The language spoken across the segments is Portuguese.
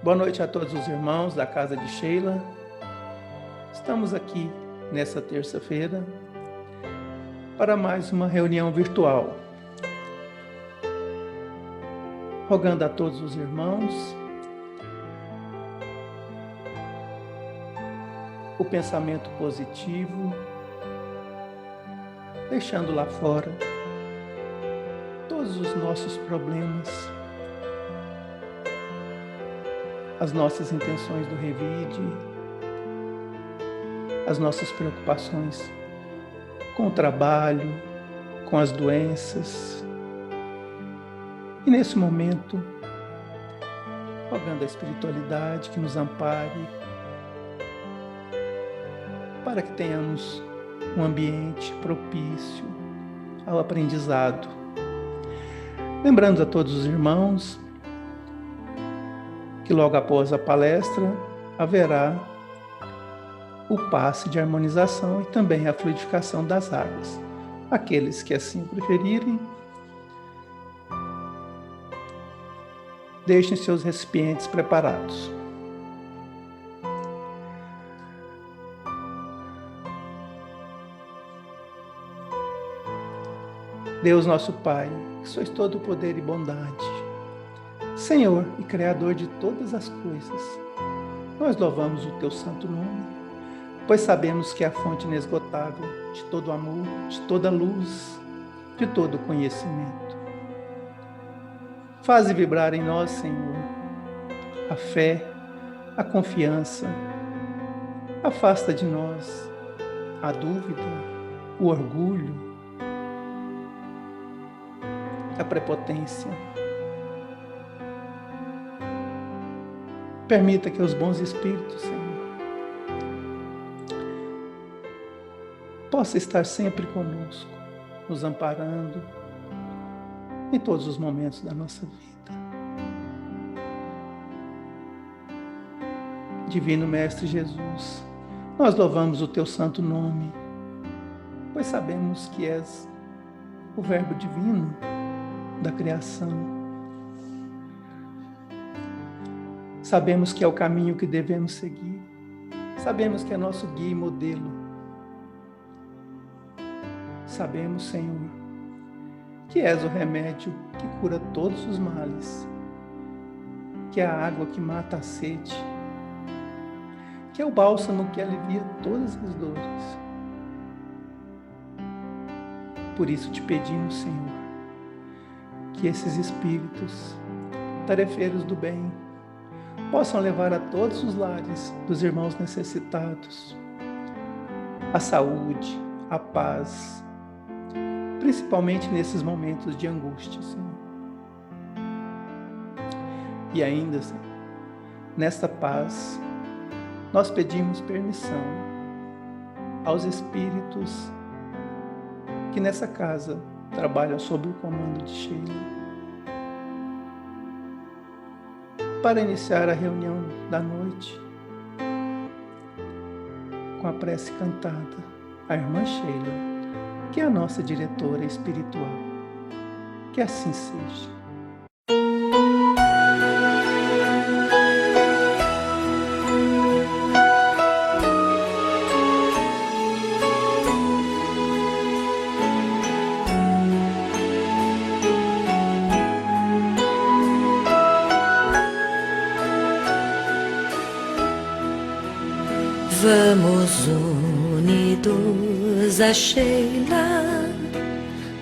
Boa noite a todos os irmãos da casa de Sheila. Estamos aqui nessa terça-feira para mais uma reunião virtual. Rogando a todos os irmãos o pensamento positivo, deixando lá fora todos os nossos problemas, as nossas intenções do revide, as nossas preocupações com o trabalho, com as doenças. E nesse momento, rogando a espiritualidade que nos ampare, para que tenhamos um ambiente propício ao aprendizado. Lembrando a todos os irmãos que logo após a palestra haverá o passe de harmonização e também a fluidificação das águas. Aqueles que assim preferirem, deixem seus recipientes preparados. Deus nosso Pai, que sois todo o poder e bondade, Senhor e Criador de todas as coisas, nós louvamos o Teu santo nome, pois sabemos que é a fonte inesgotável de todo amor, de toda luz, de todo conhecimento. Faze vibrar em nós, Senhor, a fé, a confiança. Afasta de nós a dúvida, o orgulho, a prepotência. Permita que os bons espíritos, Senhor, possam estar sempre conosco, nos amparando em todos os momentos da nossa vida. Divino Mestre Jesus, nós louvamos o Teu santo nome, pois sabemos que és o Verbo divino da criação. Sabemos que é o caminho que devemos seguir. Sabemos que é nosso guia e modelo. Sabemos, Senhor, que és o remédio que cura todos os males, que é a água que mata a sede, que é o bálsamo que alivia todas as dores. Por isso te pedimos, Senhor, que esses espíritos, tarefeiros do bem, possam levar a todos os lares dos irmãos necessitados a saúde, a paz, principalmente nesses momentos de angústia, Senhor. E ainda, Senhor, nesta paz, nós pedimos permissão aos espíritos que nessa casa trabalham sob o comando de Sheila, para iniciar a reunião da noite com a prece cantada, a irmã Sheila, que é a nossa diretora espiritual. Que assim seja. Vamos unidos a Sheila,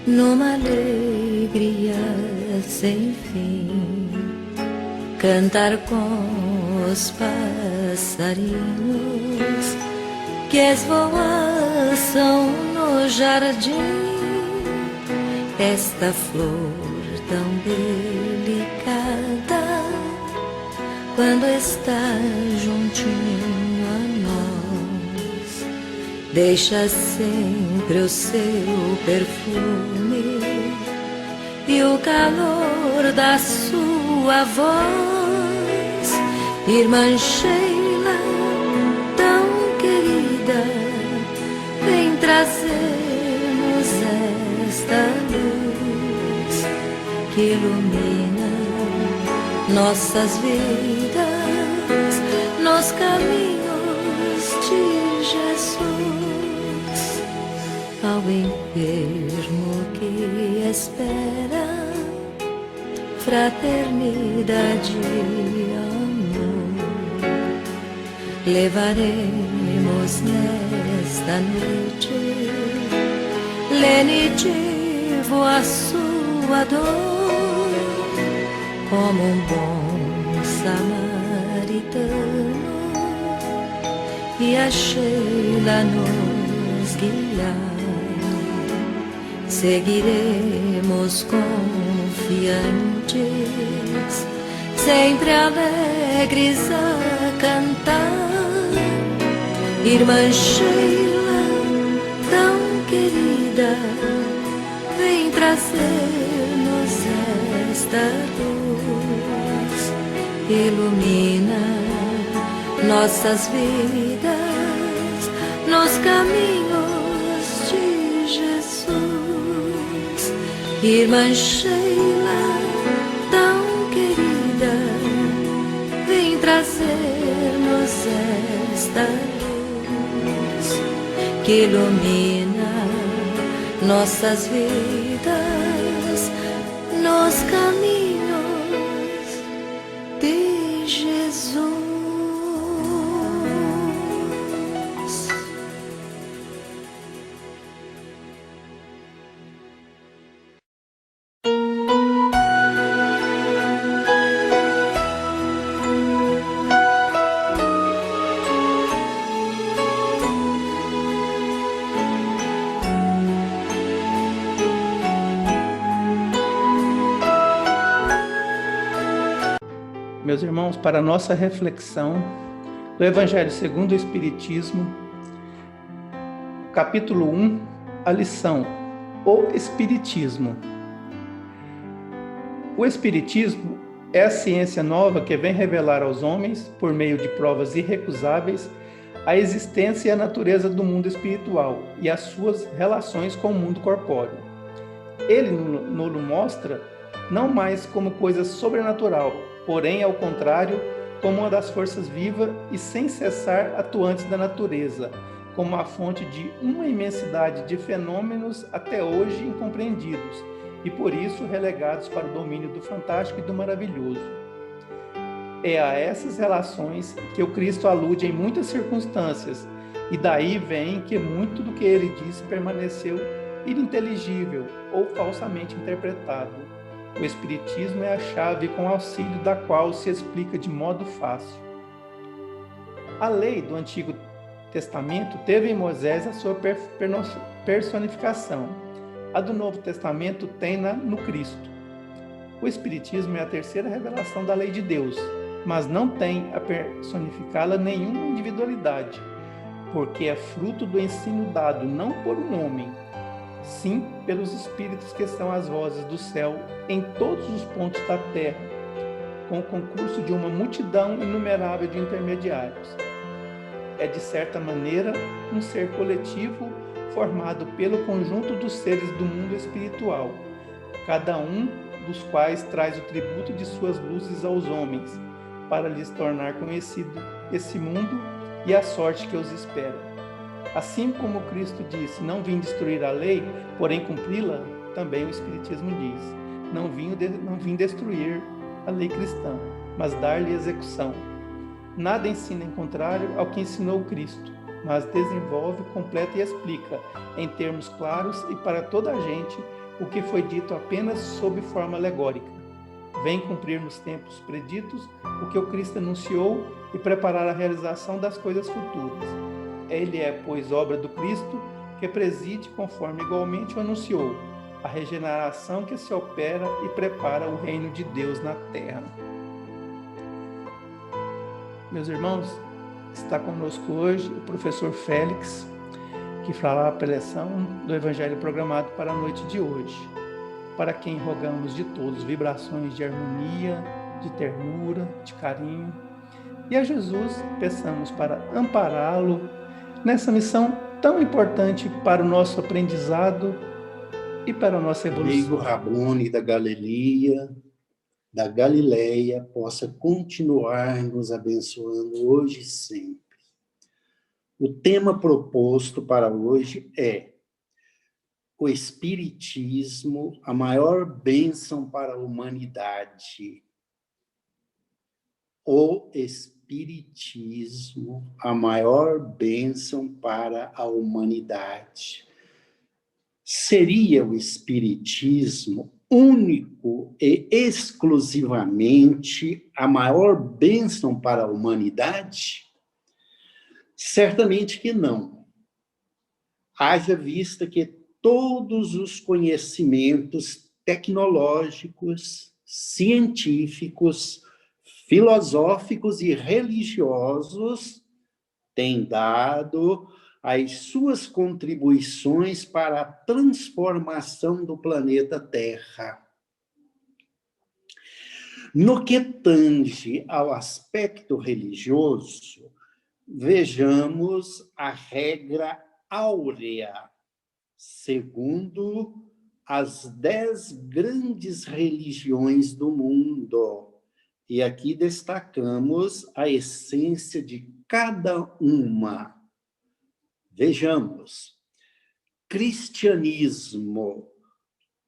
numa alegria sem fim, cantar com os passarinhos que esvoaçam no jardim, esta flor tão delicada, quando está juntinho a nós, deixa sempre o seu perfume e o calor da sua voz. Irmã Sheila, tão querida, vem trazer-nos esta luz que ilumina nossas vidas espera, fraternidade e amor. Levaremos nesta noite lenitivo a sua dor, como um bom samaritano, e a Sheila nos guiar. Seguiremos confiantes, sempre alegres a cantar. Irmã Sheila, tão querida, vem trazer-nos esta luz. Ilumina nossas vidas nos caminhos de Jesus. Irmã Sheila, tão querida, vem trazer-nos esta luz que ilumina nossas vidas nos caminhos de Jesus. Meus irmãos, para a nossa reflexão do Evangelho segundo o Espiritismo, capítulo 1, a lição, o Espiritismo. O Espiritismo é a ciência nova que vem revelar aos homens, por meio de provas irrecusáveis, a existência e a natureza do mundo espiritual e as suas relações com o mundo corpóreo. Ele nos mostra não mais como coisa sobrenatural, porém, ao contrário, como uma das forças vivas e sem cessar atuantes da natureza, como a fonte de uma imensidade de fenômenos até hoje incompreendidos e, por isso, relegados para o domínio do fantástico e do maravilhoso. É a essas relações que o Cristo alude em muitas circunstâncias, e daí vem que muito do que ele disse permaneceu ininteligível ou falsamente interpretado. O Espiritismo é a chave com auxílio da qual se explica de modo fácil. A lei do Antigo Testamento teve em Moisés a sua personificação. A do Novo Testamento tem-na no Cristo. O Espiritismo é a terceira revelação da lei de Deus, mas não tem a personificá-la nenhuma individualidade, porque é fruto do ensino dado não por um homem, sim pelos Espíritos que são as vozes do céu em todos os pontos da terra, com o concurso de uma multidão inumerável de intermediários. É, de certa maneira, um ser coletivo formado pelo conjunto dos seres do mundo espiritual, cada um dos quais traz o tributo de suas luzes aos homens, para lhes tornar conhecido esse mundo e a sorte que os espera. Assim como Cristo disse, não vim destruir a lei, porém cumpri-la, também o Espiritismo diz, não vim destruir a lei cristã, mas dar-lhe execução. Nada ensina em contrário ao que ensinou Cristo, mas desenvolve, completa e explica, em termos claros e para toda a gente, o que foi dito apenas sob forma alegórica. Vem cumprir nos tempos preditos o que o Cristo anunciou e preparar a realização das coisas futuras. Ele é, pois, obra do Cristo, que preside, conforme igualmente o anunciou, a regeneração que se opera e prepara o reino de Deus na terra. Meus irmãos, está conosco hoje o professor Félix, que fará a preleção do Evangelho programado para a noite de hoje, para quem rogamos de todos vibrações de harmonia, de ternura, de carinho, e a Jesus peçamos para ampará-lo nessa missão tão importante para o nosso aprendizado e para a nossa evolução. Amigo Rabone da Galileia, possa continuar nos abençoando hoje e sempre. O tema proposto para hoje é o Espiritismo a maior bênção para a humanidade. O Espiritismo, a maior bênção para a humanidade. Seria o Espiritismo único e exclusivamente a maior bênção para a humanidade? Certamente que não. Haja vista que todos os conhecimentos tecnológicos, científicos, filosóficos e religiosos têm dado as suas contribuições para a transformação do planeta Terra. No que tange ao aspecto religioso, vejamos a regra áurea, segundo as 10 grandes religiões do mundo. E aqui destacamos a essência de cada uma. Vejamos. Cristianismo.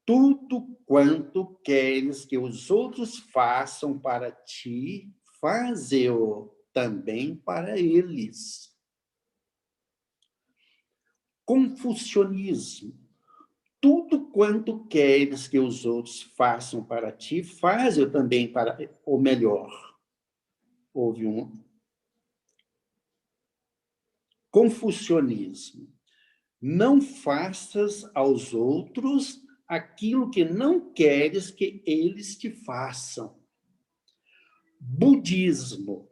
Tudo quanto queres que os outros façam para ti, faze-o também para eles. Confucionismo. Tudo quanto queres que os outros façam para ti, faze-o também para o melhor. Houve um confucionismo. Não faças aos outros aquilo que não queres que eles te façam. Budismo.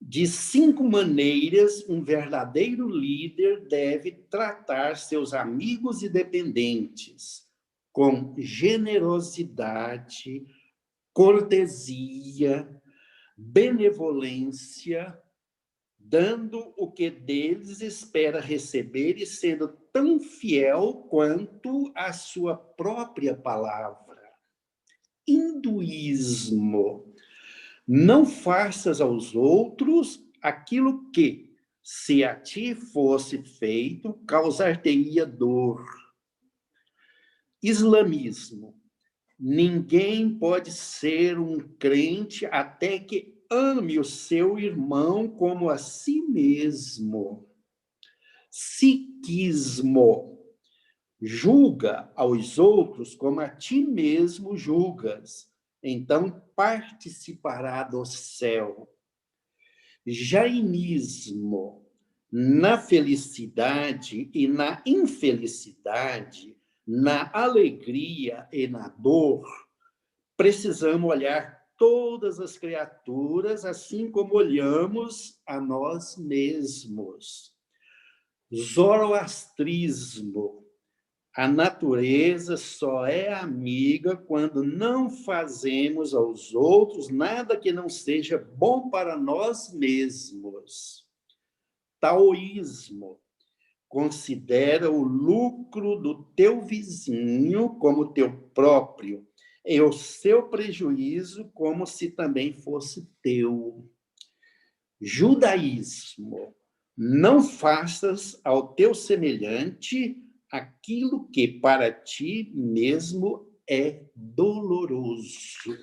De 5 maneiras, um verdadeiro líder deve tratar seus amigos e dependentes: com generosidade, cortesia, benevolência, dando o que deles espera receber e sendo tão fiel quanto a sua própria palavra. Hinduísmo. Não faças aos outros aquilo que, se a ti fosse feito, causar-te-ia dor. Islamismo. Ninguém pode ser um crente até que ame o seu irmão como a si mesmo. Sikhismo. Julga aos outros como a ti mesmo julgas. Então participará do céu. Jainismo. Na felicidade e na infelicidade, na alegria e na dor, precisamos olhar todas as criaturas assim como olhamos a nós mesmos. Zoroastrismo. A natureza só é amiga quando não fazemos aos outros nada que não seja bom para nós mesmos. Taoísmo. Considera o lucro do teu vizinho como teu próprio, e o seu prejuízo como se também fosse teu. Judaísmo. Não faças ao teu semelhante aquilo que para ti mesmo é doloroso.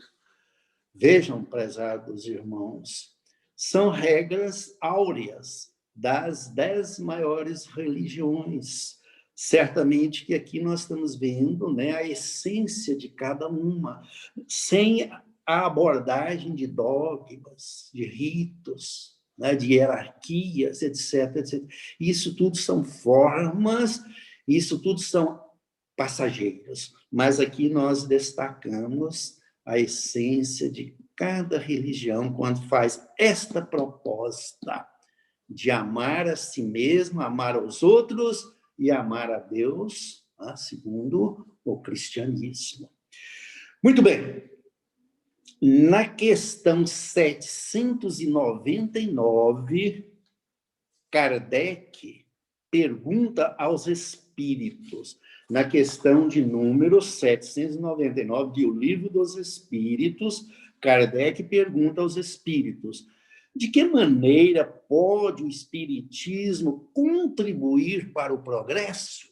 Vejam, prezados irmãos, são regras áureas das 10 maiores religiões. Certamente que aqui nós estamos vendo, né, a essência de cada uma, sem a abordagem de dogmas, de ritos, né, de hierarquias, etc, etc. Isso tudo são formas, isso tudo são passageiros, mas aqui nós destacamos a essência de cada religião quando faz esta proposta de amar a si mesmo, amar aos outros e amar a Deus, segundo o cristianismo. Muito bem. Na questão 799, Kardec pergunta aos espíritos, na questão de número 799 de O Livro dos Espíritos, Kardec pergunta aos espíritos: de que maneira pode o espiritismo contribuir para o progresso?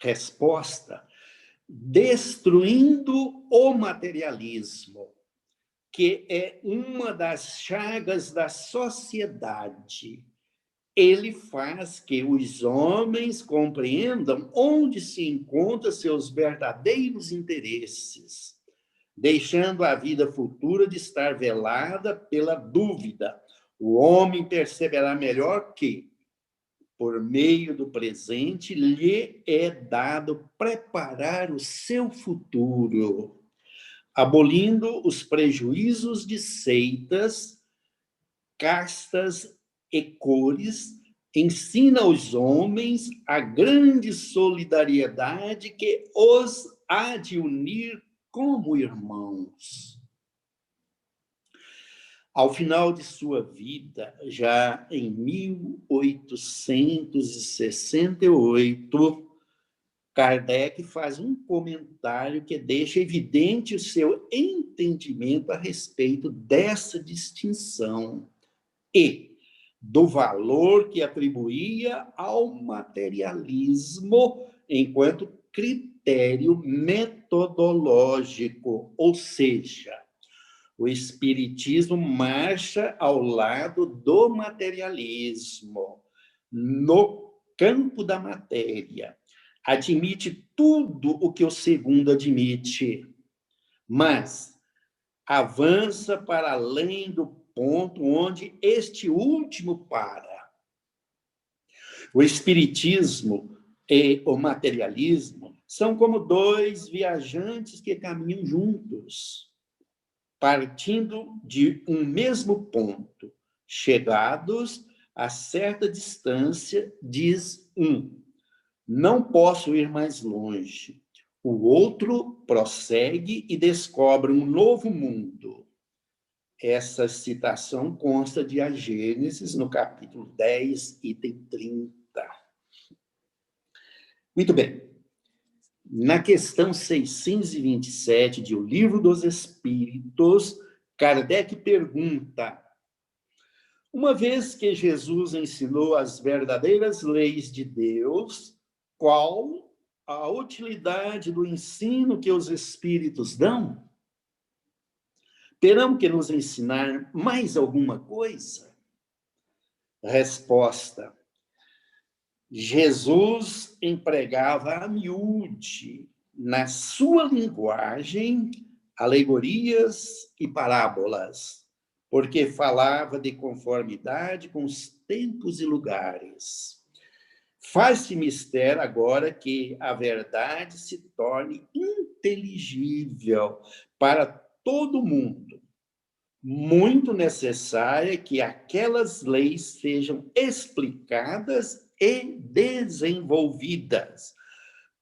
Resposta: destruindo o materialismo, que é uma das chagas da sociedade. Ele faz que os homens compreendam onde se encontram seus verdadeiros interesses, deixando a vida futura de estar velada pela dúvida. O homem perceberá melhor que, por meio do presente, lhe é dado preparar o seu futuro, abolindo os prejuízos de seitas, castas e cores, ensina aos homens a grande solidariedade que os há de unir como irmãos. Ao final de sua vida, já em 1868, Kardec faz um comentário que deixa evidente o seu entendimento a respeito dessa distinção e do valor que atribuía ao materialismo enquanto critério metodológico, ou seja, o espiritismo marcha ao lado do materialismo, no campo da matéria. Admite tudo o que o segundo admite, mas avança para além do ponto onde este último para. O espiritismo e o materialismo são como dois viajantes que caminham juntos, partindo de um mesmo ponto. Chegados a certa distância, diz um: não posso ir mais longe. O outro prossegue e descobre um novo mundo. Essa citação consta de A Gênesis, no capítulo 10, item 30. Muito bem. Na questão 627 de O Livro dos Espíritos, Kardec pergunta: uma vez que Jesus ensinou as verdadeiras leis de Deus, qual a utilidade do ensino que os Espíritos dão? Terão que nos ensinar mais alguma coisa? Resposta: Jesus empregava a miúde, na sua linguagem, alegorias e parábolas, porque falava de conformidade com os tempos e lugares. Faz-se mister agora que a verdade se torne inteligível para todo mundo. Muito necessária que aquelas leis sejam explicadas e desenvolvidas.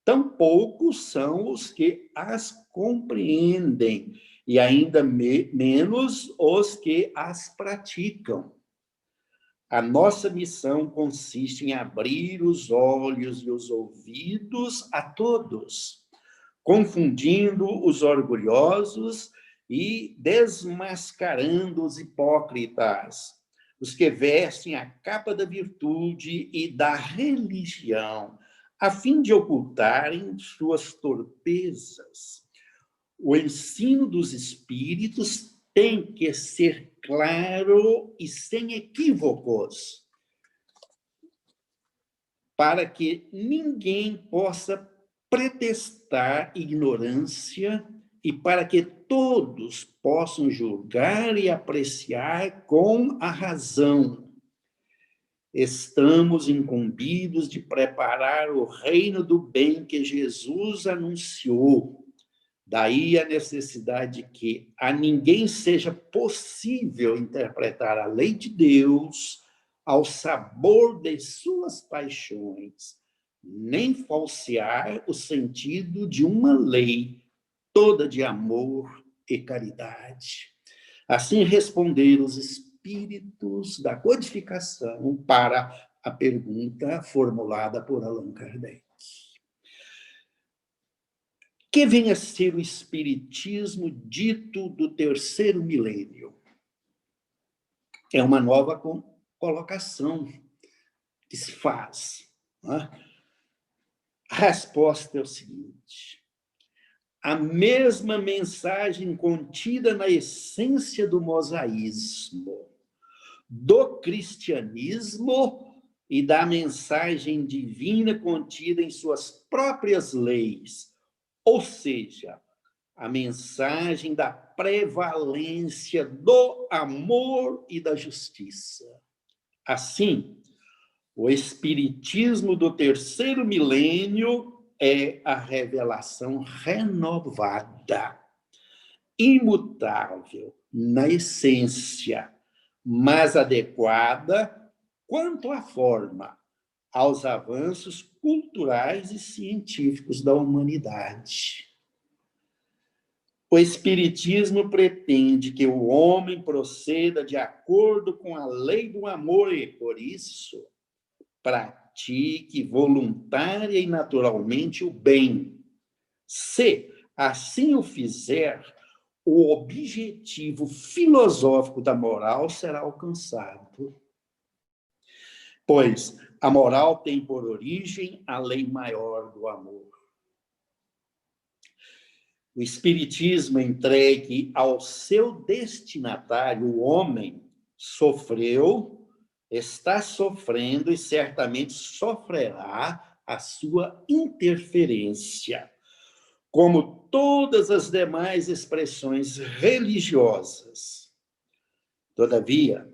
Tampouco são os que as compreendem, e ainda menos os que as praticam. A nossa missão consiste em abrir os olhos e os ouvidos a todos, confundindo os orgulhosos e desmascarando os hipócritas, os que vestem a capa da virtude e da religião, a fim de ocultarem suas torpezas. O ensino dos espíritos tem que ser claro e sem equívocos, para que ninguém possa pretextar ignorância e para que todos possam julgar e apreciar com a razão. Estamos incumbidos de preparar o reino do bem que Jesus anunciou. Daí a necessidade de que a ninguém seja possível interpretar a lei de Deus ao sabor de suas paixões, nem falsear o sentido de uma lei toda de amor e caridade. Assim responderam os espíritos da codificação para a pergunta formulada por Allan Kardec. Que vem a ser o espiritismo dito do terceiro milênio? É uma nova colocação que se faz. Não é? A resposta é o seguinte: a mesma mensagem contida na essência do mosaísmo, do cristianismo e da mensagem divina contida em suas próprias leis, ou seja, a mensagem da prevalência do amor e da justiça. Assim, o Espiritismo do terceiro milênio é a revelação renovada, imutável na essência, mas adequada quanto à forma, aos avanços culturais e científicos da humanidade. O Espiritismo pretende que o homem proceda de acordo com a lei do amor e, por isso, pratique voluntária e naturalmente o bem. Se assim o fizer, o objetivo filosófico da moral será alcançado. Pois a moral tem por origem a lei maior do amor. O Espiritismo entregue ao seu destinatário, o homem, sofreu, está sofrendo e certamente sofrerá a sua interferência, como todas as demais expressões religiosas. Todavia,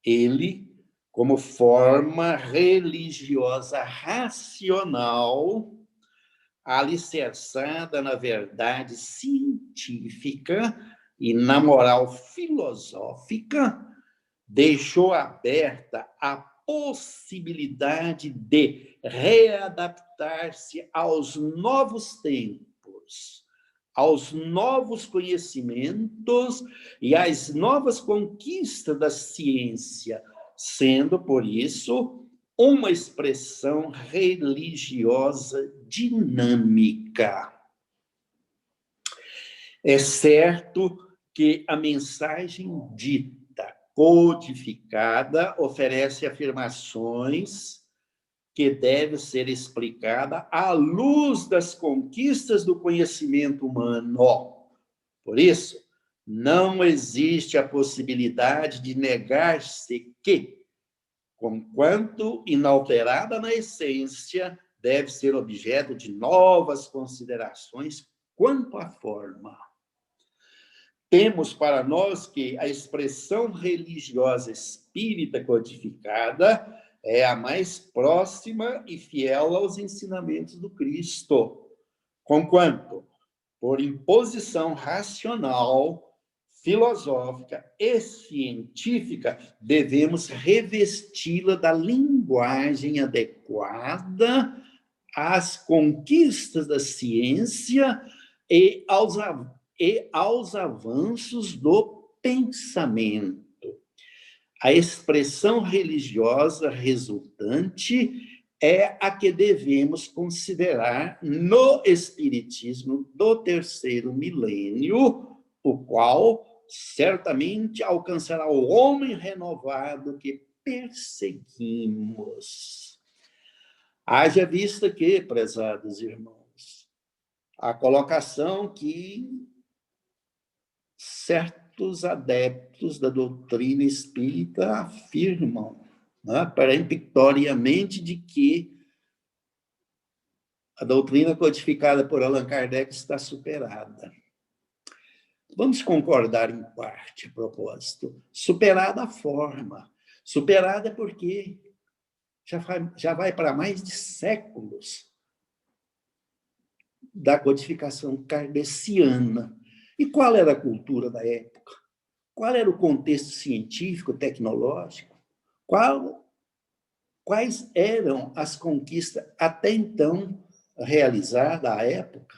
ele, como forma religiosa racional, alicerçada na verdade científica e na moral filosófica, deixou aberta a possibilidade de readaptar-se aos novos tempos, aos novos conhecimentos e às novas conquistas da ciência, sendo, por isso, uma expressão religiosa dinâmica. É certo que a mensagem dita, codificada, oferece afirmações que devem ser explicadas à luz das conquistas do conhecimento humano. Por isso, não existe a possibilidade de negar-se que, conquanto inalterada na essência, deve ser objeto de novas considerações quanto à forma. Temos para nós que a expressão religiosa espírita codificada é a mais próxima e fiel aos ensinamentos do Cristo, conquanto, por imposição racional, filosófica e científica, devemos revesti-la da linguagem adequada às conquistas da ciência e aos avanços do pensamento. A expressão religiosa resultante é a que devemos considerar no Espiritismo do terceiro milênio, o qual certamente alcançará o homem renovado que perseguimos. Haja vista que, prezados irmãos, a colocação que certos adeptos da doutrina espírita afirmam, né, peremptoriamente, de que a doutrina codificada por Allan Kardec está superada. Vamos concordar em parte, a propósito. Superada a forma. Superada porque já vai para mais de séculos da codificação kardeciana. E qual era a cultura da época? Qual era o contexto científico, tecnológico? Quais eram as conquistas até então realizadas à época?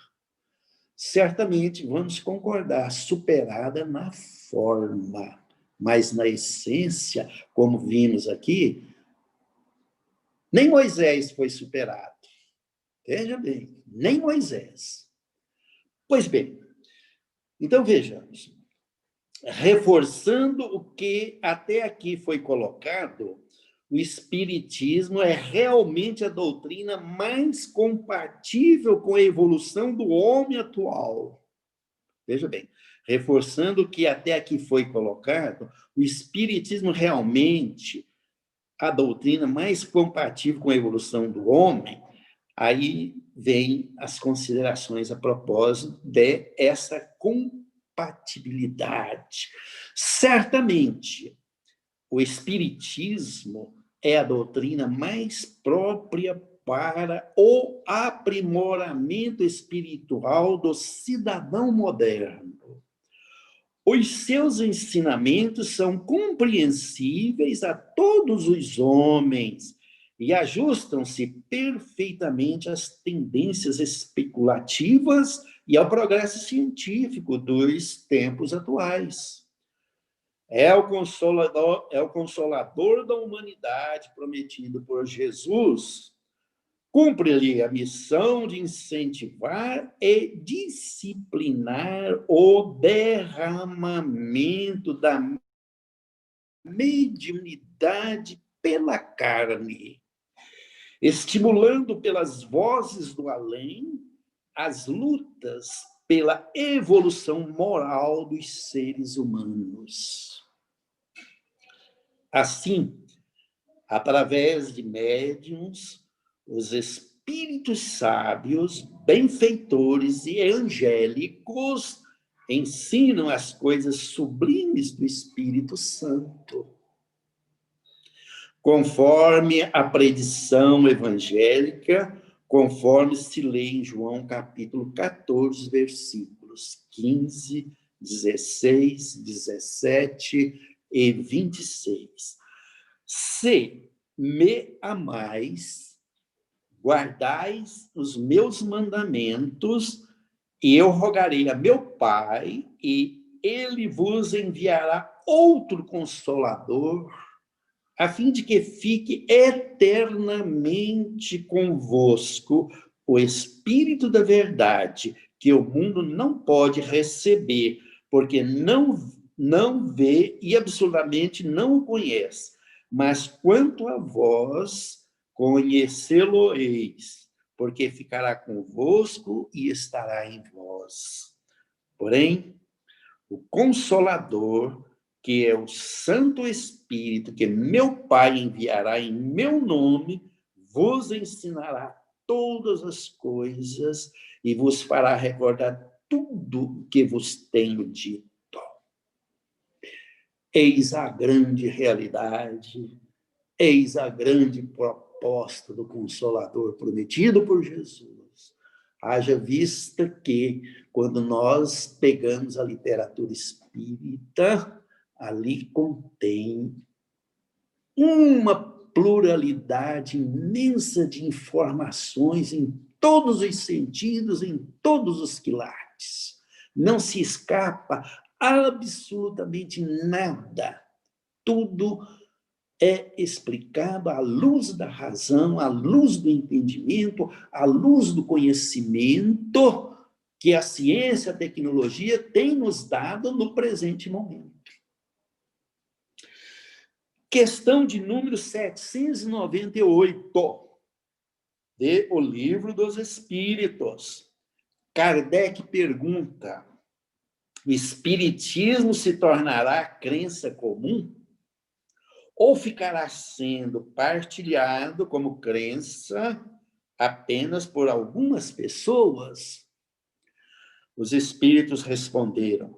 Certamente vamos concordar, superada na forma, mas na essência, como vimos aqui, nem Moisés foi superado. Veja bem, nem Moisés. Pois bem, então vejamos, reforçando o que até aqui foi colocado, o Espiritismo é realmente a doutrina mais compatível com a evolução do homem atual. Veja bem, reforçando o que até aqui foi colocado, o Espiritismo realmente a doutrina mais compatível com a evolução do homem. Aí vem as considerações a propósito dessa compatibilidade. Certamente, o Espiritismo é a doutrina mais própria para o aprimoramento espiritual do cidadão moderno. Os seus ensinamentos são compreensíveis a todos os homens e ajustam-se perfeitamente às tendências especulativas e ao progresso científico dos tempos atuais. É o consolador da humanidade prometido por Jesus. Cumpre-lhe a missão de incentivar e disciplinar o derramamento da mediunidade pela carne, estimulando pelas vozes do além as lutas pela evolução moral dos seres humanos. Assim, através de médiuns, os espíritos sábios, benfeitores e angélicos ensinam as coisas sublimes do Espírito Santo. Conforme a predição evangélica, conforme se lê em João capítulo 14, versículos 15, 16, 17 e 26. Se me amais, guardais os meus mandamentos, e eu rogarei a meu Pai, e ele vos enviará outro Consolador, a fim de que fique eternamente convosco o Espírito da verdade, que o mundo não pode receber, porque não vê e absolutamente não o conhece. Mas quanto a vós, conhecê-lo-eis, porque ficará convosco e estará em vós. Porém, o Consolador, que é o Santo Espírito, que meu Pai enviará em meu nome, vos ensinará todas as coisas e vos fará recordar tudo o que vos tenho dito. Eis a grande realidade, eis a grande proposta do Consolador prometido por Jesus. Haja vista que, quando nós pegamos a literatura espírita, ali contém uma pluralidade imensa de informações em todos os sentidos, em todos os quilates. Não se escapa absolutamente nada. Tudo é explicado à luz da razão, à luz do entendimento, à luz do conhecimento que a ciência, a tecnologia tem nos dado no presente momento. Questão de número 798, de O Livro dos Espíritos. Kardec pergunta: o Espiritismo se tornará crença comum? Ou ficará sendo partilhado como crença apenas por algumas pessoas? Os espíritos responderam: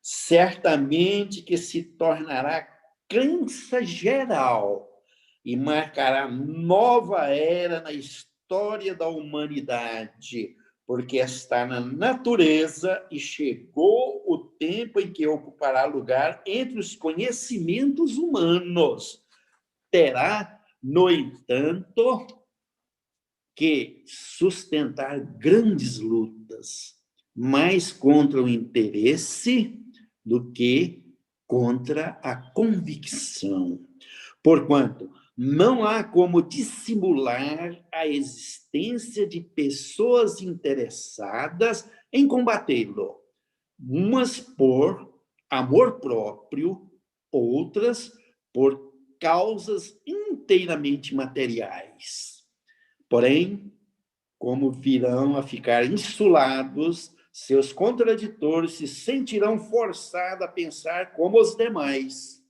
certamente que se tornará crença geral e marcará nova era na história da humanidade, porque está na natureza e chegou o tempo em que ocupará lugar entre os conhecimentos humanos. Terá, no entanto, que sustentar grandes lutas, mais contra o interesse do que contra a convicção. Porquanto não há como dissimular a existência de pessoas interessadas em combatê-lo, umas por amor próprio, outras por causas inteiramente materiais. Porém, como virão a ficar insulados, seus contraditores se sentirão forçados a pensar como os demais,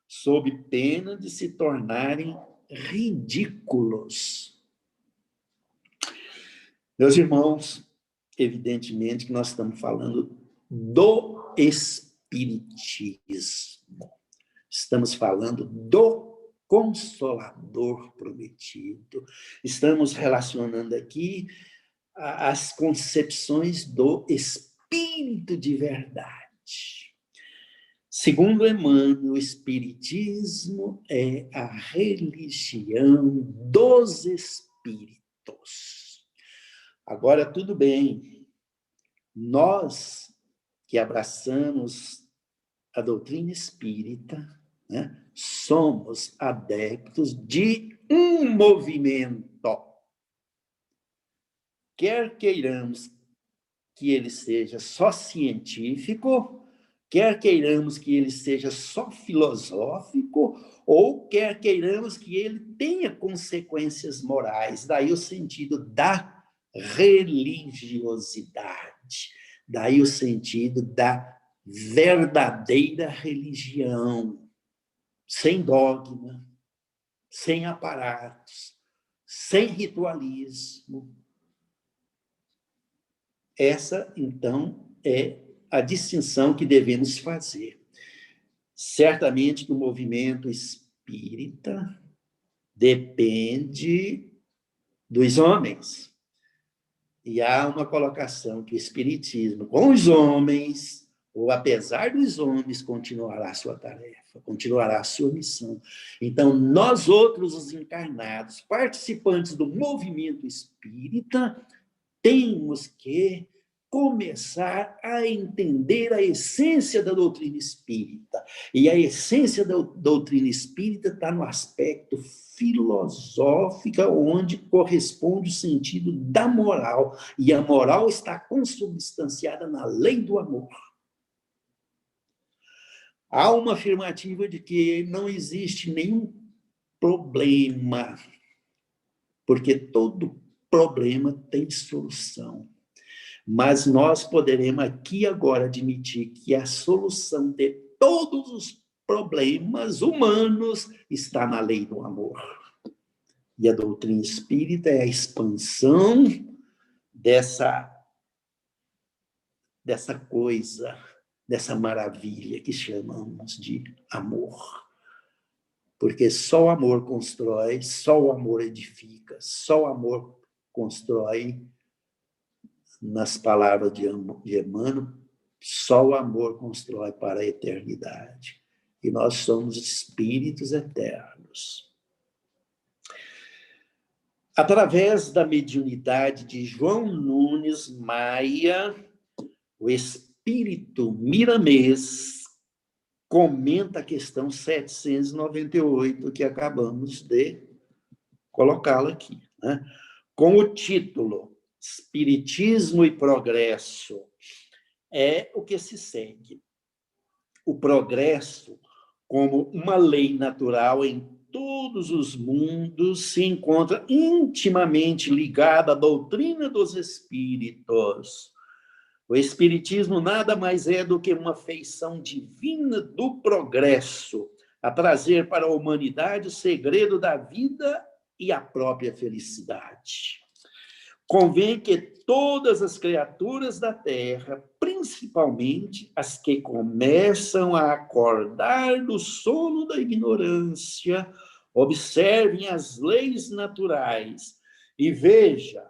sob pena de se tornarem ridículos. Meus irmãos, evidentemente que nós estamos falando do Espiritismo. Estamos falando do Consolador prometido. Estamos relacionando aqui as concepções do Espírito de verdade. Segundo Emmanuel, o Espiritismo é a religião dos espíritos. Agora, tudo bem, nós que abraçamos a doutrina espírita, né, somos adeptos de um movimento. Quer queiramos que ele seja só científico, quer queiramos que ele seja só filosófico, ou quer queiramos que ele tenha consequências morais. Daí o sentido da religiosidade, daí o sentido da verdadeira religião, sem dogma, sem aparatos, sem ritualismo. Essa, então, é a distinção que devemos fazer. Certamente que o movimento espírita depende dos homens. E há uma colocação que o espiritismo, com os homens, ou apesar dos homens, continuará a sua tarefa, continuará a sua missão. Então, nós outros, os encarnados, participantes do movimento espírita, temos que começar a entender a essência da doutrina espírita. E a essência da doutrina espírita está no aspecto filosófico, onde corresponde o sentido da moral. E a moral está consubstanciada na lei do amor. Há uma afirmativa de que não existe nenhum problema, porque todo problema tem solução. Mas nós poderemos aqui agora admitir que a solução de todos os problemas humanos está na lei do amor. E a doutrina espírita é a expansão dessa coisa, dessa maravilha que chamamos de amor. Porque só o amor constrói, só o amor edifica, só o amor constrói. Nas palavras de Emmanuel, só o amor constrói para a eternidade. E nós somos espíritos eternos. Através da mediunidade de João Nunes Maia, o espírito miramês comenta a questão 798, que acabamos de colocá-la aqui, né? Com o título Espiritismo e Progresso. É o que se segue. O progresso, como uma lei natural em todos os mundos, se encontra intimamente ligada à doutrina dos espíritos. O espiritismo nada mais é do que uma feição divina do progresso, a trazer para a humanidade o segredo da vida e a própria felicidade. Convém que todas as criaturas da Terra, principalmente as que começam a acordar do sono da ignorância, observem as leis naturais e vejam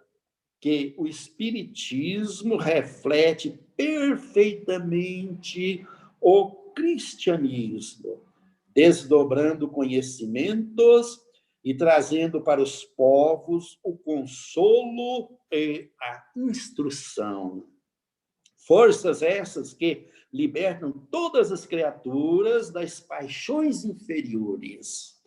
que o Espiritismo reflete perfeitamente o cristianismo, desdobrando conhecimentos e trazendo para os povos o consolo e a instrução. Forças essas que libertam todas as criaturas das paixões inferiores.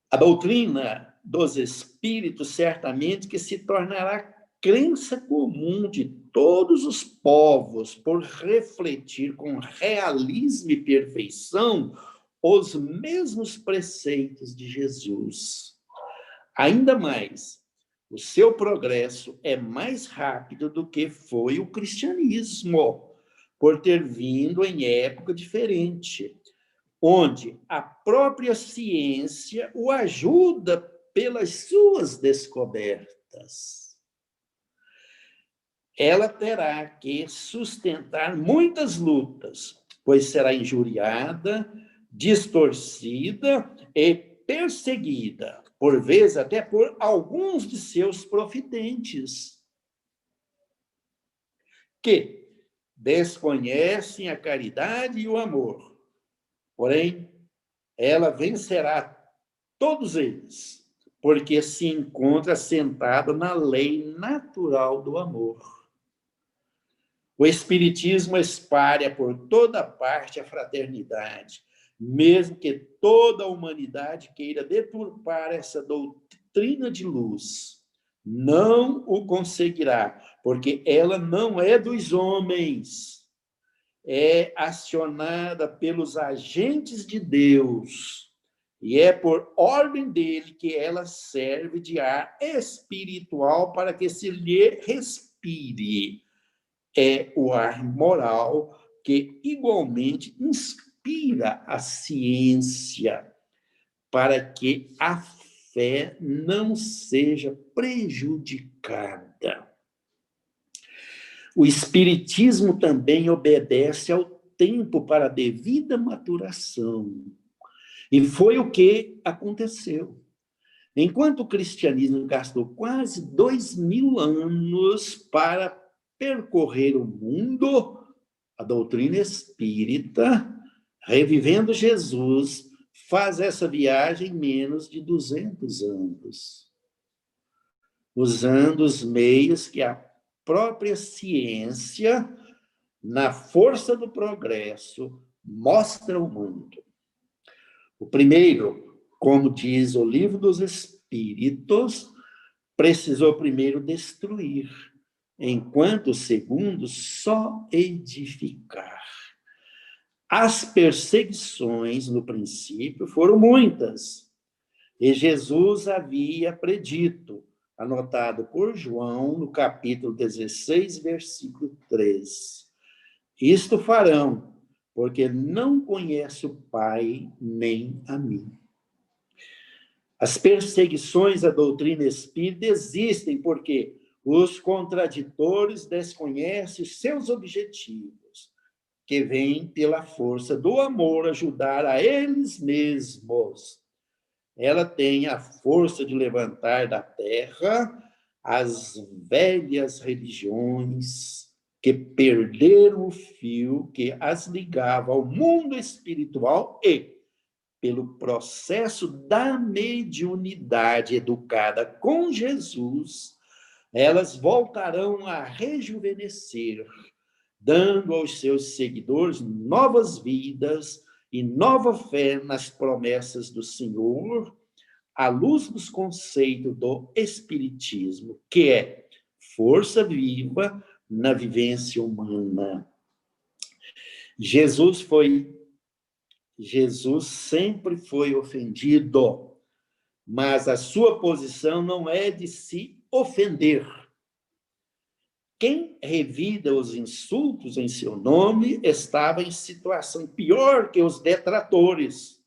A doutrina dos espíritos, certamente, que se tornará crença comum de todos os povos, por refletir com realismo e perfeição os mesmos preceitos de Jesus. Ainda mais, o seu progresso é mais rápido do que foi o cristianismo, por ter vindo em época diferente, onde a própria ciência o ajuda pelas suas descobertas. Ela terá que sustentar muitas lutas, pois será injuriada, distorcida e perseguida, por vezes até por alguns de seus profitentes, que desconhecem a caridade e o amor. Porém, ela vencerá todos eles, porque se encontra sentada na lei natural do amor. O Espiritismo espalha por toda parte a fraternidade, mesmo que toda a humanidade queira deturpar essa doutrina de luz. Não o conseguirá, porque ela não é dos homens. É acionada pelos agentes de Deus, e é por ordem dele que ela serve de ar espiritual para que se lhe respire. É o ar moral que igualmente inspira a ciência, para que a fé não seja prejudicada. O Espiritismo também obedece ao tempo para a devida maturação. E foi o que aconteceu. Enquanto o cristianismo gastou quase 2000 anos para percorrer o mundo, a doutrina espírita, revivendo Jesus, faz essa viagem em menos de 200 anos, usando os meios que a própria ciência, na força do progresso, mostra ao mundo. O primeiro, como diz o Livro dos Espíritos, precisou primeiro destruir, enquanto o segundo só edificar. As perseguições, no princípio, foram muitas, e Jesus havia predito, anotado por João, no capítulo 16, versículo 3. Isto farão, porque não conhece o Pai nem a mim. As perseguições à doutrina espírita existem porque os contraditores desconhecem os seus objetivos, que vêm pela força do amor ajudar a eles mesmos. Ela tem a força de levantar da terra as velhas religiões que perderam o fio que as ligava ao mundo espiritual e, pelo processo da mediunidade educada com Jesus, elas voltarão a rejuvenescer, dando aos seus seguidores novas vidas e nova fé nas promessas do Senhor, à luz dos conceitos do Espiritismo, que é força viva na vivência humana. Jesus sempre foi ofendido, mas a sua posição não é de se ofender. Quem revida os insultos em seu nome estava em situação pior que os detratores,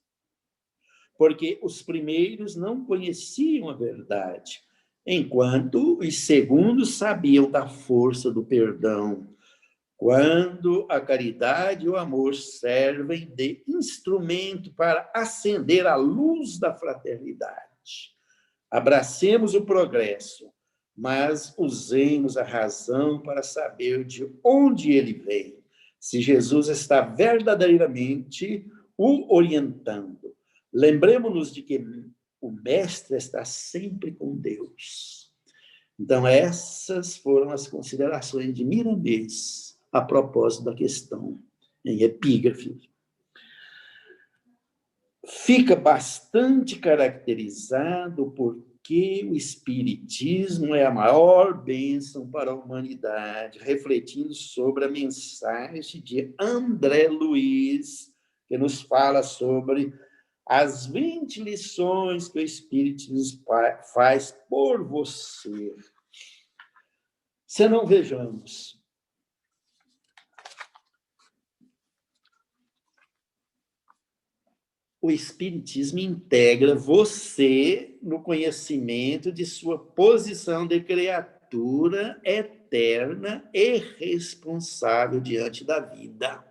porque os primeiros não conheciam a verdade, enquanto os segundos sabiam da força do perdão, quando a caridade e o amor servem de instrumento para acender a luz da fraternidade. Abracemos o progresso, mas usemos a razão para saber de onde ele vem, se Jesus está verdadeiramente o orientando. Lembremos-nos de que o Mestre está sempre com Deus. Então, essas foram as considerações de Miramês a propósito da questão em epígrafe. Fica bastante caracterizado porque o Espiritismo é a maior bênção para a humanidade, refletindo sobre a mensagem de André Luiz que nos fala sobre as 20 lições que o Espírito nos faz por você. Se não vejamos, o Espiritismo integra você no conhecimento de sua posição de criatura eterna e responsável diante da vida.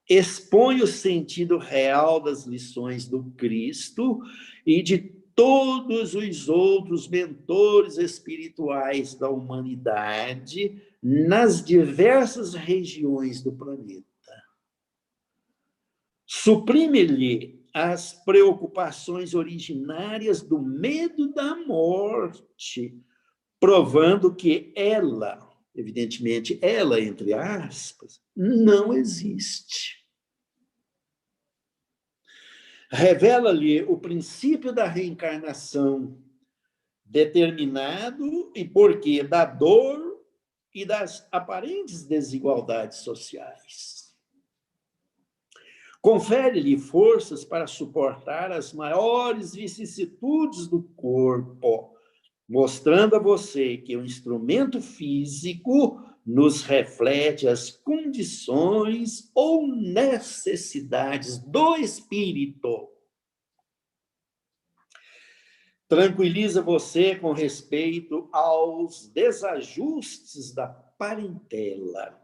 Expõe o sentido real das lições do Cristo e de todos os outros mentores espirituais da humanidade nas diversas regiões do planeta. Suprime-lhe as preocupações originárias do medo da morte, provando que ela, evidentemente, ela, entre aspas, não existe. Revela-lhe o princípio da reencarnação, determinado e porquê da dor e das aparentes desigualdades sociais. Confere-lhe forças para suportar as maiores vicissitudes do corpo, mostrando a você que o instrumento físico nos reflete as condições ou necessidades do espírito. Tranquiliza você com respeito aos desajustes da parentela,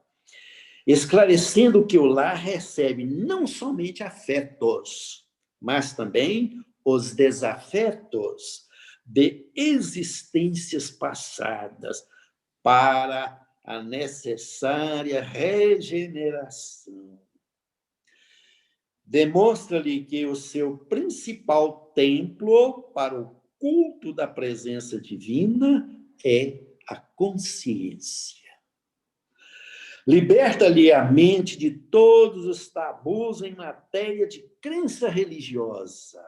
esclarecendo que o lar recebe não somente afetos, mas também os desafetos de existências passadas para a necessária regeneração. Demonstra-lhe que o seu principal templo para o culto da presença divina é a consciência. Liberta-lhe a mente de todos os tabus em matéria de crença religiosa.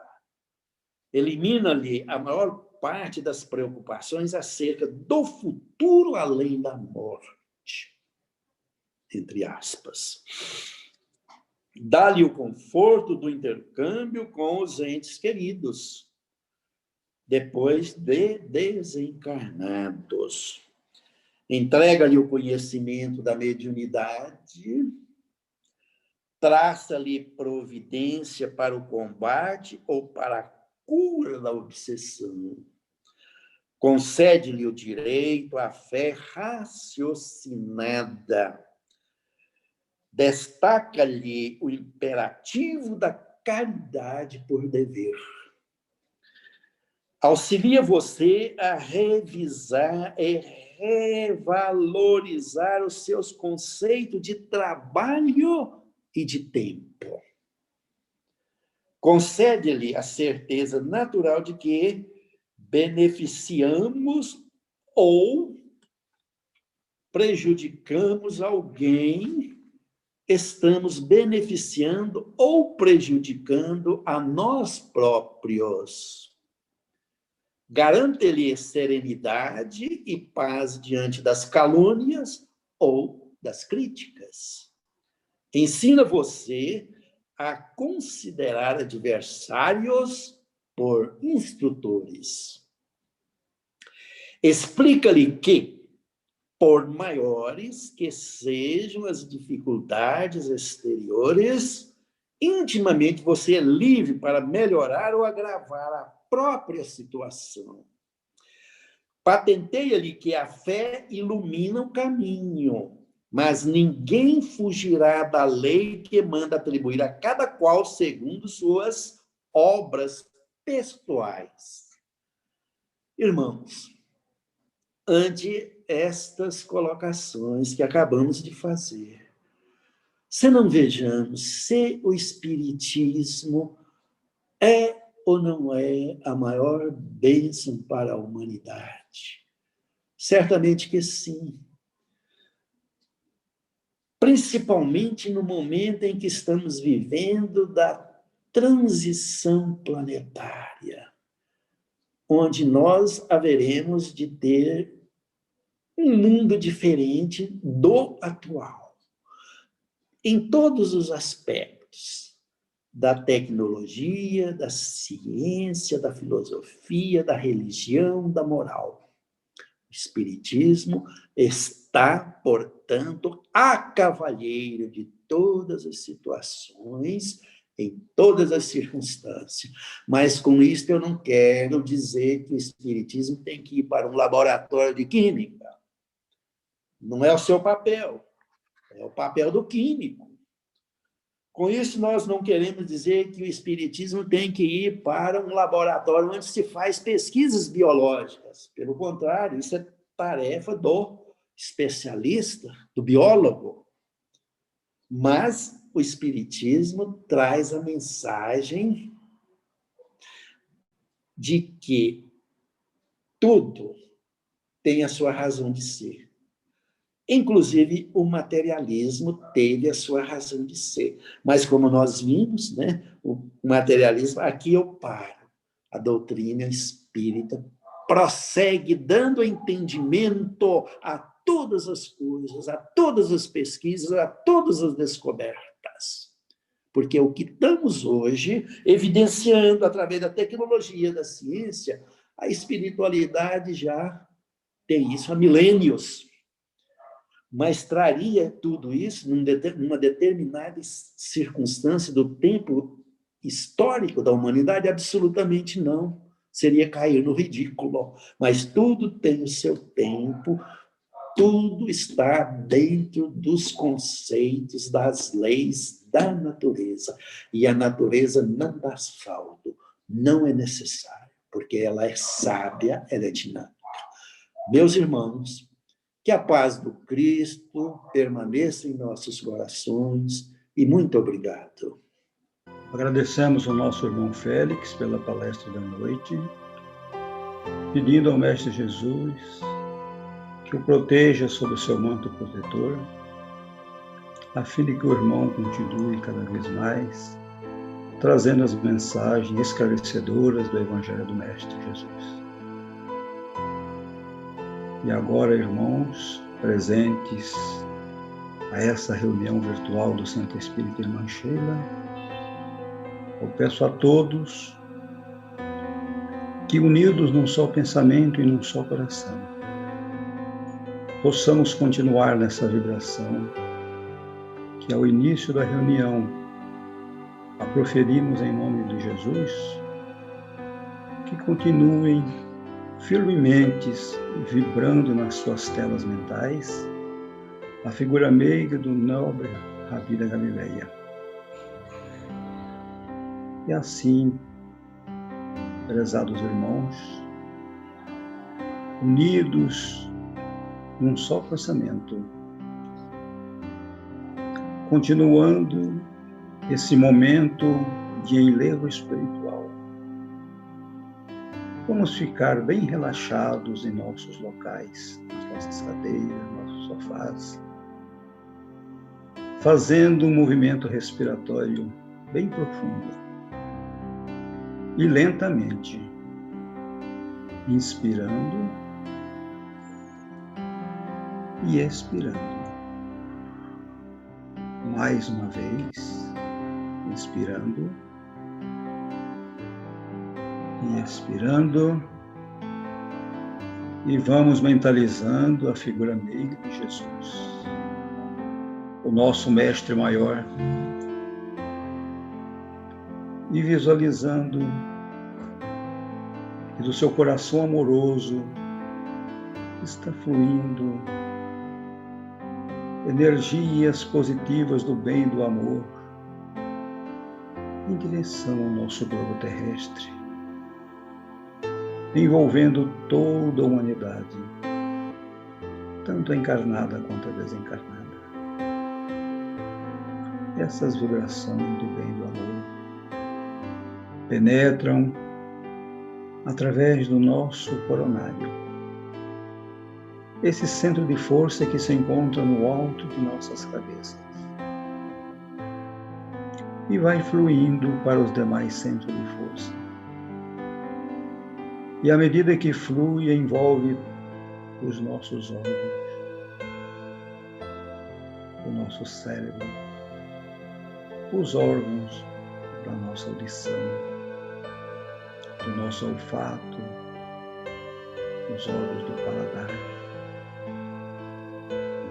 Elimina-lhe a maior parte das preocupações acerca do futuro além da morte, entre aspas. Dá-lhe o conforto do intercâmbio com os entes queridos, depois de desencarnados. Entrega-lhe o conhecimento da mediunidade, traça-lhe providência para o combate ou para a cura da obsessão. Concede-lhe o direito à fé raciocinada. Destaca-lhe o imperativo da caridade por dever. Auxilia você a revisar e revalorizar os seus conceitos de trabalho e de tempo. Concede-lhe a certeza natural de que beneficiamos ou prejudicamos alguém, estamos beneficiando ou prejudicando a nós próprios. Garante-lhe serenidade e paz diante das calúnias ou das críticas. Ensina você a considerar adversários por instrutores. Explica-lhe que, por maiores que sejam as dificuldades exteriores, intimamente você é livre para melhorar ou agravar a própria situação. Patenteia-lhe que a fé ilumina o caminho, mas ninguém fugirá da lei que manda atribuir a cada qual segundo suas obras pessoais. Irmãos, ante estas colocações que acabamos de fazer, se não vejamos se o Espiritismo é ou não é a maior bênção para a humanidade? Certamente que sim. Principalmente no momento em que estamos vivendo da transição planetária, onde nós haveremos de ter um mundo diferente do atual. em todos os aspectos da tecnologia, da ciência, da filosofia, da religião, da moral. O Espiritismo está, portanto, a cavalheiro de todas as situações, em todas as circunstâncias. Mas com isso eu não quero dizer que o Espiritismo tem que ir para um laboratório de química. Não é o seu papel, é o papel do químico. Com isso, nós não queremos dizer que o Espiritismo tem que ir para um laboratório onde se faz pesquisas biológicas. Pelo contrário, isso é tarefa do especialista, do biólogo. Mas o Espiritismo traz a mensagem de que tudo tem a sua razão de ser. Inclusive, o materialismo teve a sua razão de ser. Mas, como nós vimos, né, o materialismo, aqui eu paro. A doutrina espírita prossegue dando entendimento a todas as coisas, a todas as pesquisas, a todas as descobertas. Porque o que estamos hoje evidenciando através da tecnologia, da ciência, a espiritualidade já tem isso há milênios. Mas traria tudo isso numa determinada circunstância do tempo histórico da humanidade? Absolutamente não. Seria cair no ridículo. Mas tudo tem o seu tempo, tudo está dentro dos conceitos, das leis da natureza. E a natureza não dá saldo, não é necessário, porque ela é sábia, ela é dinâmica. Meus irmãos, que a paz do Cristo permaneça em nossos corações e muito obrigado. Agradecemos ao nosso irmão Félix pela palestra da noite, pedindo ao Mestre Jesus que o proteja sob o seu manto protetor, a fim de que o irmão continue cada vez mais trazendo as mensagens esclarecedoras do Evangelho do Mestre Jesus. E agora, irmãos, presentes a essa reunião virtual do Santo Espírito Irmã Sheila, eu peço a todos que, unidos num só pensamento e num só coração, possamos continuar nessa vibração que, ao início da reunião, a proferimos em nome de Jesus, que continuem firmemente vibrando nas suas telas mentais a figura meiga do nobre Rabi da Galileia. E assim, prezados irmãos, unidos num só pensamento, continuando esse momento de enlevo espiritual, vamos ficar bem relaxados em nossos locais, nas nossas cadeiras, nossos sofás, fazendo um movimento respiratório bem profundo e lentamente, inspirando e expirando. Mais uma vez, inspirando e expirando, e vamos mentalizando a figura meiga de Jesus, o nosso mestre maior, e visualizando que do seu coração amoroso está fluindo energias positivas do bem e do amor em direção ao nosso globo terrestre, envolvendo toda a humanidade, tanto a encarnada quanto a desencarnada. Essas vibrações do bem e do amor penetram através do nosso coronário, esse centro de força que se encontra no alto de nossas cabeças, e vai fluindo para os demais centros de força. E à medida que flui, envolve os nossos órgãos, o nosso cérebro, os órgãos da nossa audição, do nosso olfato, os órgãos do paladar.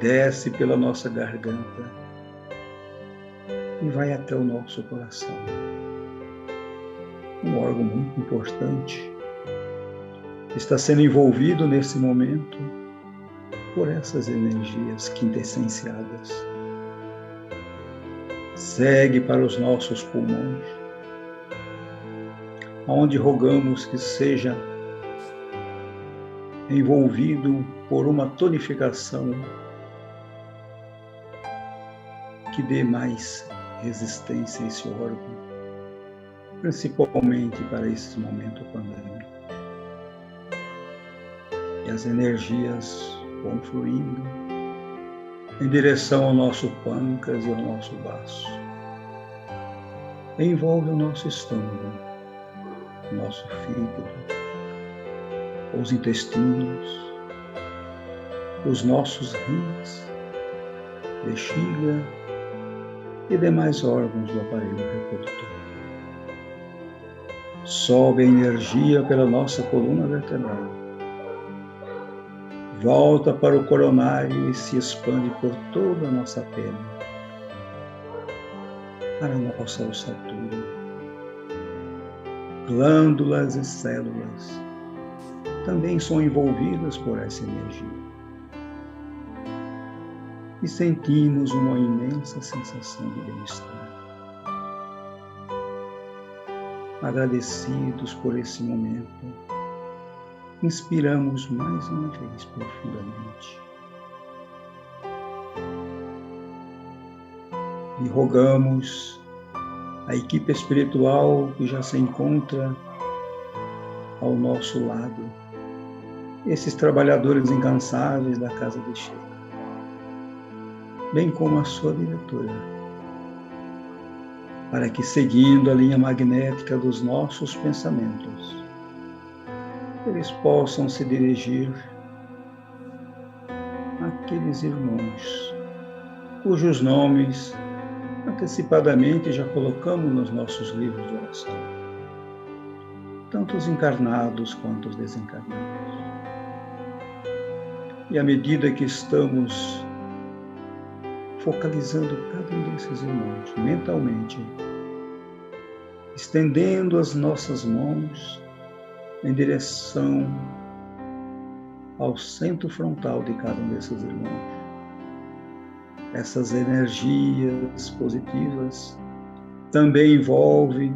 Desce pela nossa garganta e vai até o nosso coração. Um órgão muito importante está sendo envolvido nesse momento por essas energias quintessenciadas. Segue para os nossos pulmões, onde rogamos que seja envolvido por uma tonificação que dê mais resistência a esse órgão, principalmente para esses momentos pandêmicos. E as energias vão fluindo em direção ao nosso pâncreas e ao nosso baço. Envolve o nosso estômago, o nosso fígado, os intestinos, os nossos rins, bexiga e demais órgãos do aparelho reprodutor. Sobe a energia pela nossa coluna vertebral, volta para o coronário e se expande por toda a nossa pele, para a nossa ossatura. Glândulas e células também são envolvidas por essa energia. E sentimos uma imensa sensação de bem-estar. Agradecidos por esse momento, inspiramos mais uma vez profundamente. E rogamos a equipe espiritual que já se encontra ao nosso lado, esses trabalhadores incansáveis da Casa de Sheila, bem como a sua diretora, para que, seguindo a linha magnética dos nossos pensamentos, eles possam se dirigir àqueles irmãos cujos nomes antecipadamente já colocamos nos nossos livros de oração, tanto os encarnados quanto os desencarnados. E à medida que estamos focalizando cada um desses irmãos mentalmente, estendendo as nossas mãos em direção ao centro frontal de cada um desses irmãos. Essas energias positivas também envolvem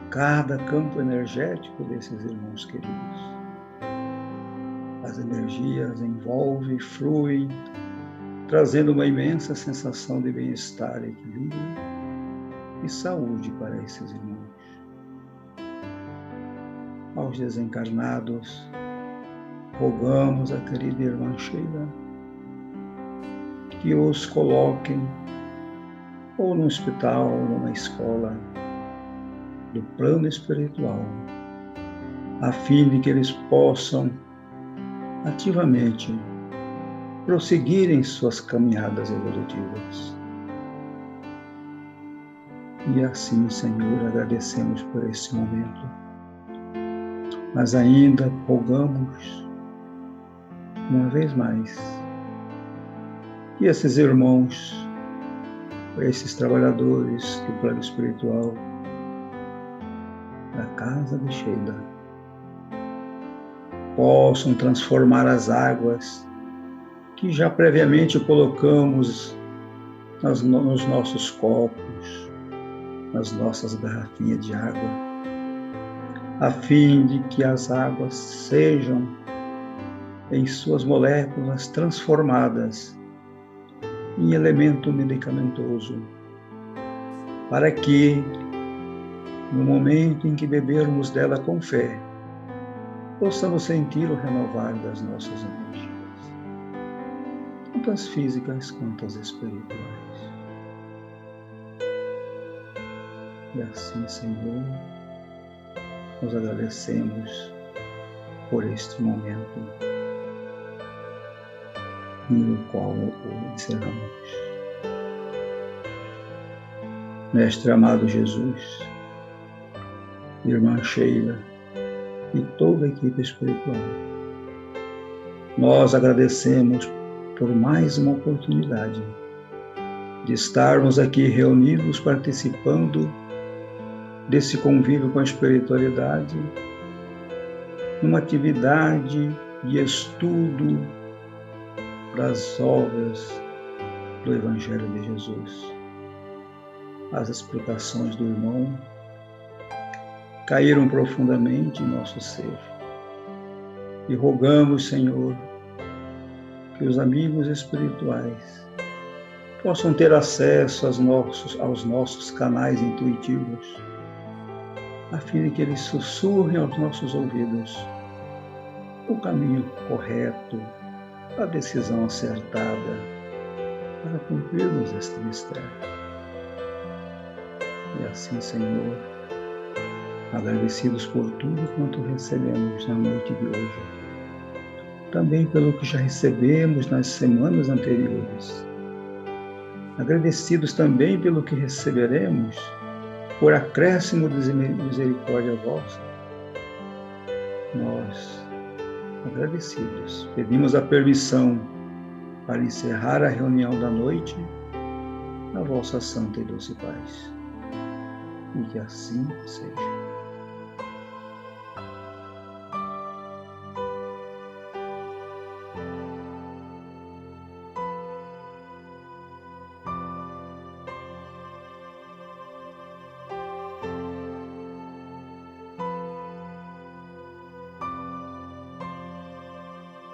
cada campo energético desses irmãos queridos. As energias envolvem, fluem, trazendo uma imensa sensação de bem-estar, equilíbrio e saúde para esses irmãos. Aos desencarnados, rogamos a querida irmã Sheila que os coloquem ou no hospital ou numa escola do plano espiritual, a fim de que eles possam ativamente prosseguirem suas caminhadas evolutivas. E assim, Senhor, agradecemos por esse momento, mas ainda rogamos uma vez mais que esses irmãos, esses trabalhadores do plano espiritual da Casa de Sheila, possam transformar as águas que já previamente colocamos nos nossos copos, nas nossas garrafinhas de água, a fim de que as águas sejam, em suas moléculas, transformadas em elemento medicamentoso, para que, no momento em que bebermos dela com fé, possamos sentir o renovar das nossas energias, tanto as físicas quanto as espirituais. E assim, Senhor, nós agradecemos por este momento no qual o encerramos. Mestre amado Jesus, Irmã Sheila e toda a equipe espiritual, nós agradecemos por mais uma oportunidade de estarmos aqui reunidos participando desse convívio com a espiritualidade, numa atividade de estudo das obras do Evangelho de Jesus. As explicações do irmão caíram profundamente em nosso ser e rogamos, Senhor, que os amigos espirituais possam ter acesso aos nossos canais intuitivos, a fim de que eles sussurrem aos nossos ouvidos o caminho correto, a decisão acertada para cumprirmos este mistério. E assim, Senhor, agradecidos por tudo quanto recebemos na noite de hoje, também pelo que já recebemos nas semanas anteriores, agradecidos também pelo que receberemos por acréscimo de misericórdia vossa, nós, agradecidos, pedimos a permissão para encerrar a reunião da noite na vossa santa e doce paz. E que assim seja.